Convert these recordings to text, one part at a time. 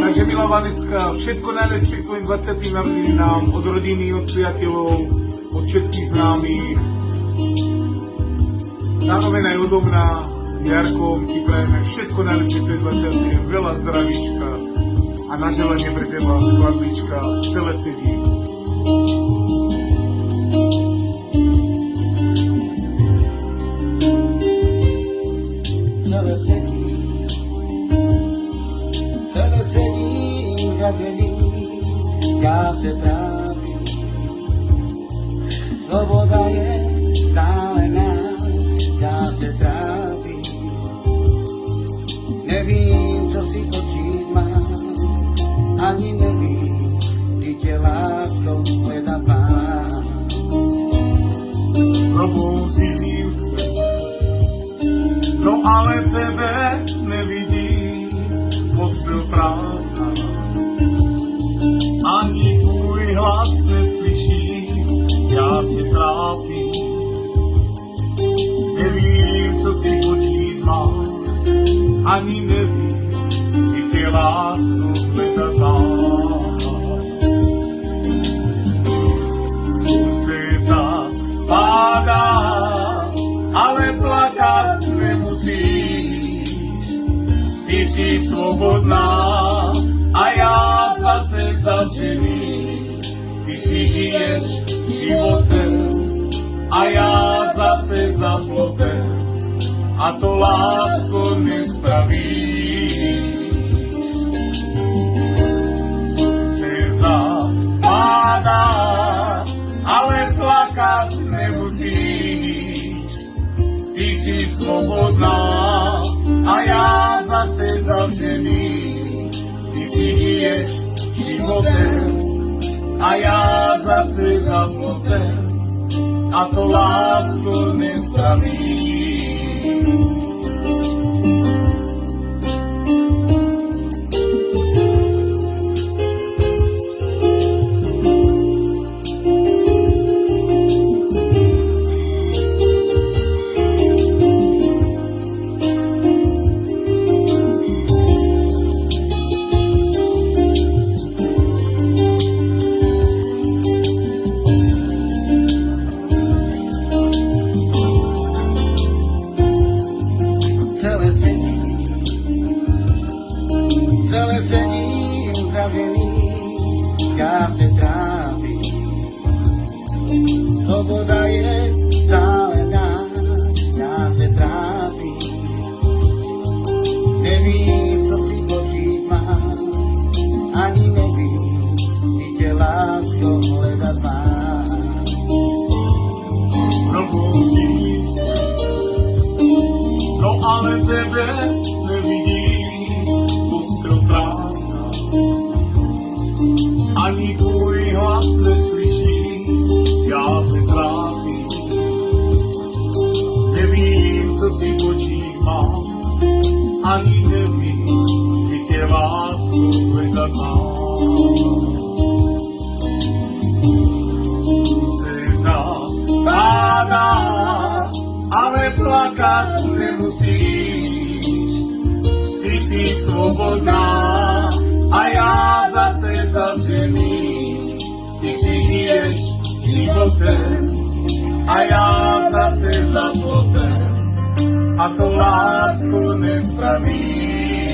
Takže milá Vaneska, všetko najlepšie k tvojim 20. narodeninám od rodiny, od priateľov, od všetkých známych. Zároveň aj odo mňa s Jarkom ti prajeme všetko najlepšie k tvojim 20. Veľa zdravíčka a na želanie pre teba skladbička celé sedí. Ja se trápim, sloboda je stále nám, ja se trápim, nevím, co si počít mám, ani nevím, ty tě láskou hledat mám. Probuzím se, no ale tebe nevidím, postel prázdna. Ani tvůj hlas neslyším, já se trápím. Nevím, co si počít mám, ani nevím, kdy tě lásku hledat mám. Slunce zapadá, ale plakat nemusíš. Ty jsi svobodná a já zase zavřený. Ty si žiješ životem a já zase za plotem. A to lásko nespravíš. Slunce zapadá, ale plakat nemusíš. Ty si svobodná a já zase zavřený. Ty si žiješ životem a já zase za plotem. A to lásku nespraví. Celé sedím zavřený, já se trápím. Svoboda je stále nám, já se trápím. Nevím, co si počít mám, ani nevím, kdy tě lásko hledat mám. Probuzím se, no ale tebe nevidím. Prázdna. Ani tvůj hlas neslyším, já se trápím. Nevím, co si počít mám, ani nevím, kdy tě lásku hledat mám. Slunce zapadá, ale plakat nemusíš. Ty jsi svobodná a já zase zavřený. Ty si žiješ životem a já zase za plotem. A to lásku nespravíš.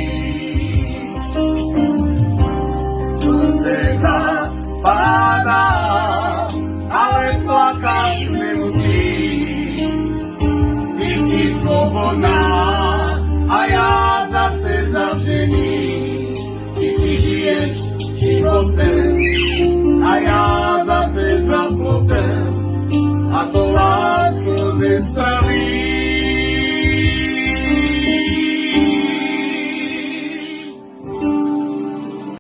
Slunce zapadá, ale plakat nemusíš. Ty jsi svobodná a já zase zavřený. Ty si žiješ životem a já zase za plotem. A to lásku nespraví.